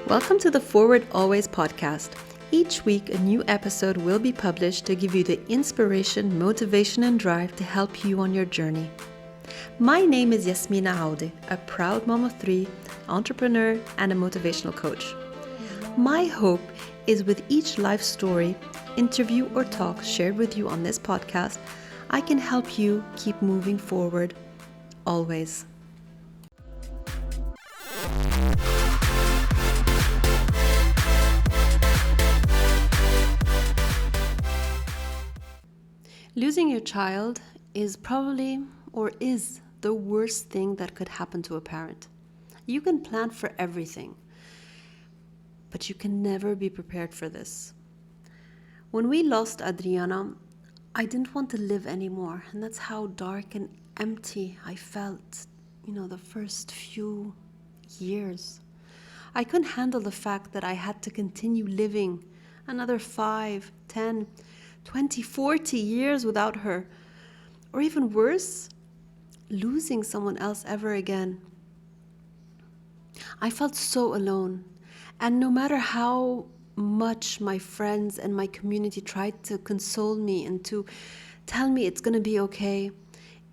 Welcome to the Forward Always podcast. Each week, a new episode will be published to give you the inspiration, motivation, and drive to help you on your journey. My name is Yasmina Aude, a proud mom of three, entrepreneur, and a motivational coach. My hope is with each life story, interview, or talk shared with you on this podcast, I can help you keep moving forward, always. Losing your child is probably or is the worst thing that could happen to a parent. You can plan for everything, but you can never be prepared for this. When we lost Adriana, I didn't want to live anymore, and that's how dark and empty I felt, the first few years. I couldn't handle the fact that I had to continue living another 5, 10, 20, 40 years without her. Or even worse, losing someone else ever again. I felt so alone. And no matter how much my friends and my community tried to console me and to tell me it's going to be okay,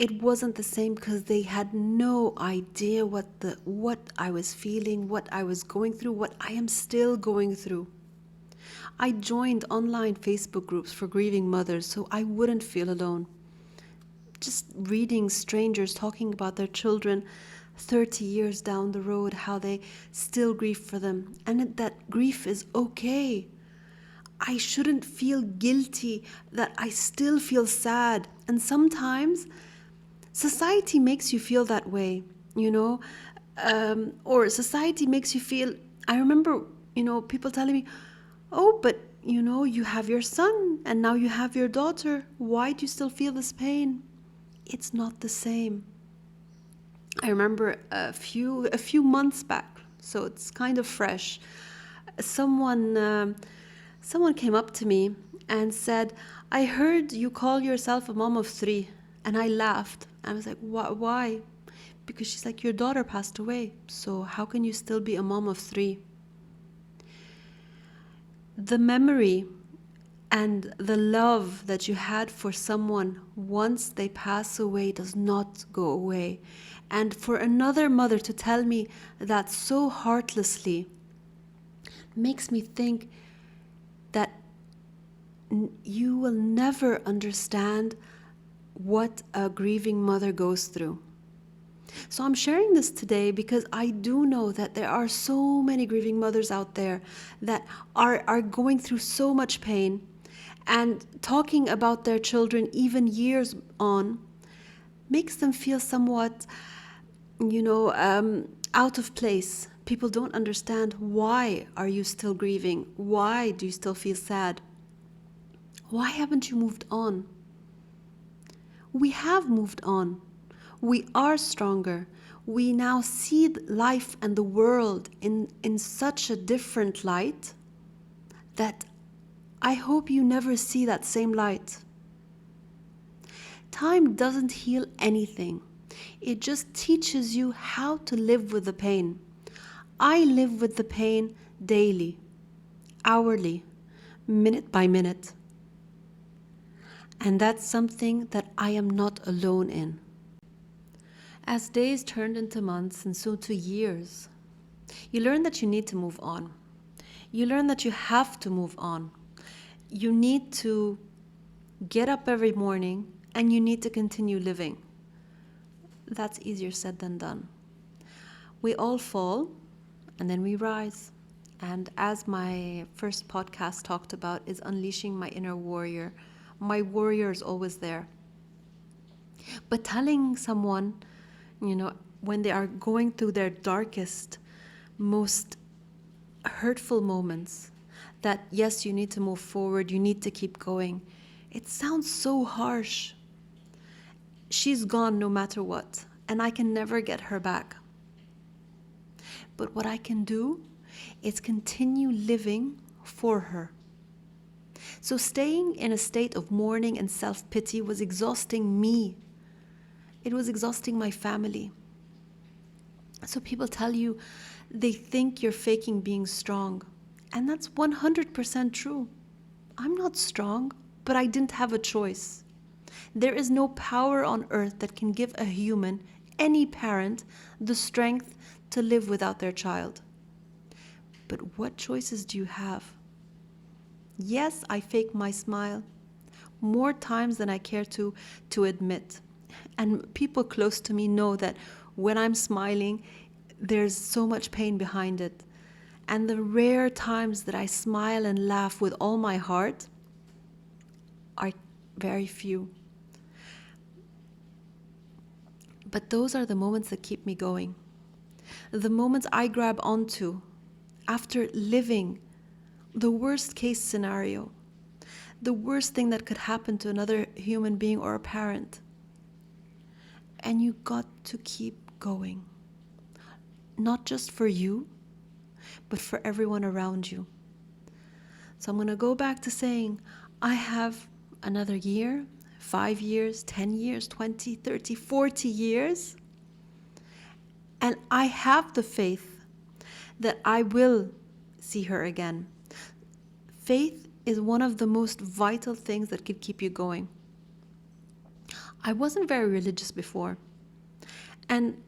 it wasn't the same because they had no idea what I was feeling, what I was going through, what I am still going through. I joined online Facebook groups for grieving mothers so I wouldn't feel alone. Just reading strangers talking about their children 30 years down the road, how they still grieve for them, and that grief is okay. I shouldn't feel guilty that I still feel sad. And sometimes society makes you feel that way, or society makes you feel, I remember, people telling me, oh, but you have your son and now you have your daughter. Why do you still feel this pain? It's not the same. I remember a few months back, so it's kind of fresh. Someone came up to me and said, I heard you call yourself a mom of three. And I laughed. I was like, why? Because she's like, your daughter passed away, so how can you still be a mom of three? The memory and the love that you had for someone once they pass away does not go away. And for another mother to tell me that so heartlessly makes me think that you will never understand what a grieving mother goes through. So I'm sharing this today because I do know that there are so many grieving mothers out there that are going through so much pain, and talking about their children even years on makes them feel somewhat, out of place. People don't understand, why are you still grieving? Why do you still feel sad? Why haven't you moved on? We have moved on. We are stronger. We now see life and the world in such a different light that I hope you never see that same light. Time doesn't heal anything. It just teaches you how to live with the pain. I live with the pain daily, hourly, minute by minute. And that's something that I am not alone in. As days turned into months and soon to years, you learn that you need to move on. You learn that you have to move on. You need to get up every morning and you need to continue living. That's easier said than done. We all fall and then we rise. And as my first podcast talked about, is unleashing my inner warrior. My warrior is always there. But telling someone, when they are going through their darkest, most hurtful moments, that yes, you need to move forward, you need to keep going, it sounds so harsh. She's gone no matter what, and I can never get her back. But what I can do is continue living for her. So staying in a state of mourning and self-pity was exhausting me. It was exhausting my family. So people tell you They think you're faking being strong. And that's 100% true. I'm not strong, but I didn't have a choice. There is no power on earth that can give a human, any parent, the strength to live without their child. But what choices do you have? Yes, I fake my smile more times than I care to admit. And people close to me know that when I'm smiling, there's so much pain behind it. And the rare times that I smile and laugh with all my heart are very few. But those are the moments that keep me going. The moments I grab onto after living the worst case scenario, the worst thing that could happen to another human being or a parent. And you got to keep going. Not just for you, but for everyone around you. So I'm going to go back to saying, I have another year, 5 years, 10 years, 20, 30, 40 years. And I have the faith that I will see her again. Faith is one of the most vital things that could keep you going. I wasn't very religious before. And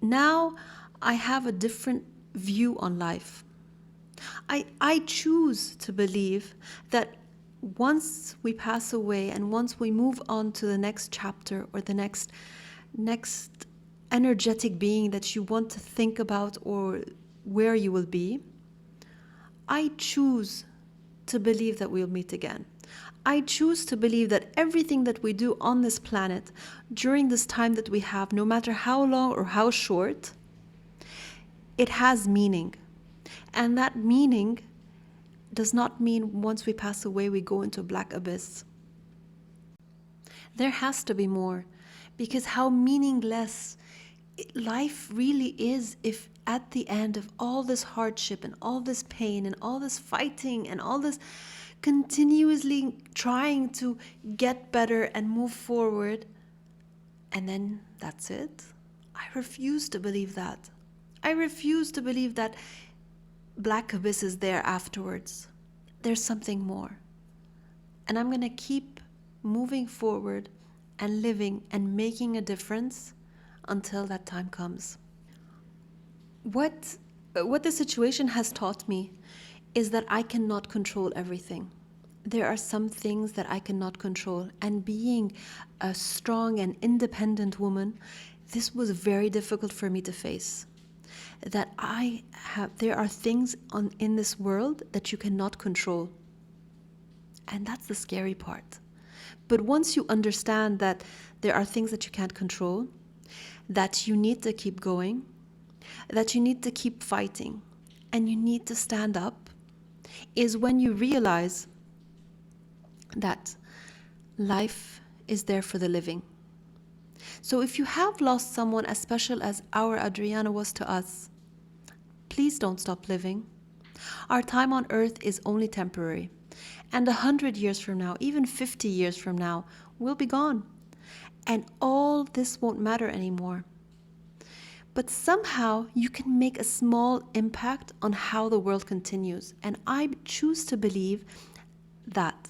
now I have a different view on life. I choose to believe that once we pass away and once we move on to the next chapter or the next energetic being that you want to think about or where you will be, I choose to believe that we'll meet again. I choose to believe that everything that we do on this planet during this time that we have, no matter how long or how short, it has meaning. And that meaning does not mean once we pass away we go into a black abyss. There has to be more, because how meaningless life really is if at the end of all this hardship and all this pain and all this fighting and all this continuously trying to get better and move forward, and then that's it. I refuse to believe that. I refuse to believe that black abyss is there afterwards. There's something more. And I'm going to keep moving forward and living and making a difference until that time comes. What the situation has taught me is that I cannot control everything. There are some things that I cannot control. And being a strong and independent woman, this was very difficult for me to face. That there are things in this world that you cannot control. And that's the scary part. But once you understand that there are things that you can't control, that you need to keep going, that you need to keep fighting, and you need to stand up, is when you realize that life is there for the living. So if you have lost someone as special as our Adriana was to us, please don't stop living. Our time on earth is only temporary. And 100 years from now, even 50 years from now, we'll be gone. And all this won't matter anymore. But somehow you can make a small impact on how the world continues. And I choose to believe that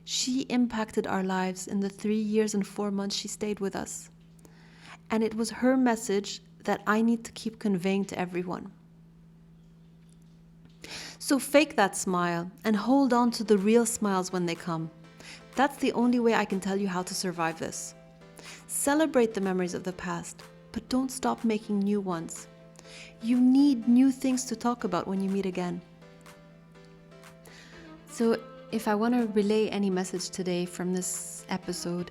she impacted our lives in the 3 years and 4 months she stayed with us. And it was her message that I need to keep conveying to everyone. So fake that smile and hold on to the real smiles when they come. That's the only way I can tell you how to survive this. Celebrate the memories of the past, but don't stop making new ones. You need new things to talk about when you meet again. So if I want to relay any message today from this episode,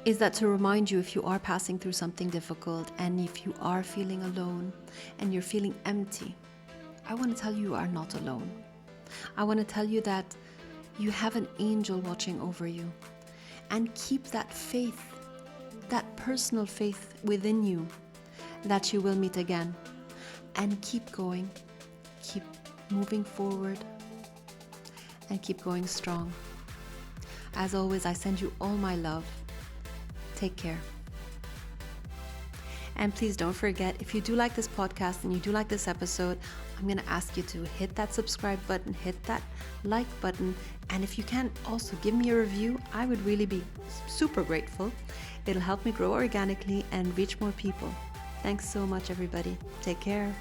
is that to remind you, if you are passing through something difficult and if you are feeling alone and you're feeling empty, I want to tell you are not alone. I want to tell you that you have an angel watching over you. And keep that faith, that personal faith within you that you will meet again. And keep going, keep moving forward, and keep going strong. As always, I send you all my love. Take care. And please don't forget, if you do like this podcast and you do like this episode, I'm going to ask you to hit that subscribe button, hit that like button, and if you can, also give me a review. I would really be super grateful. It'll help me grow organically and reach more people. Thanks so much, everybody. Take care.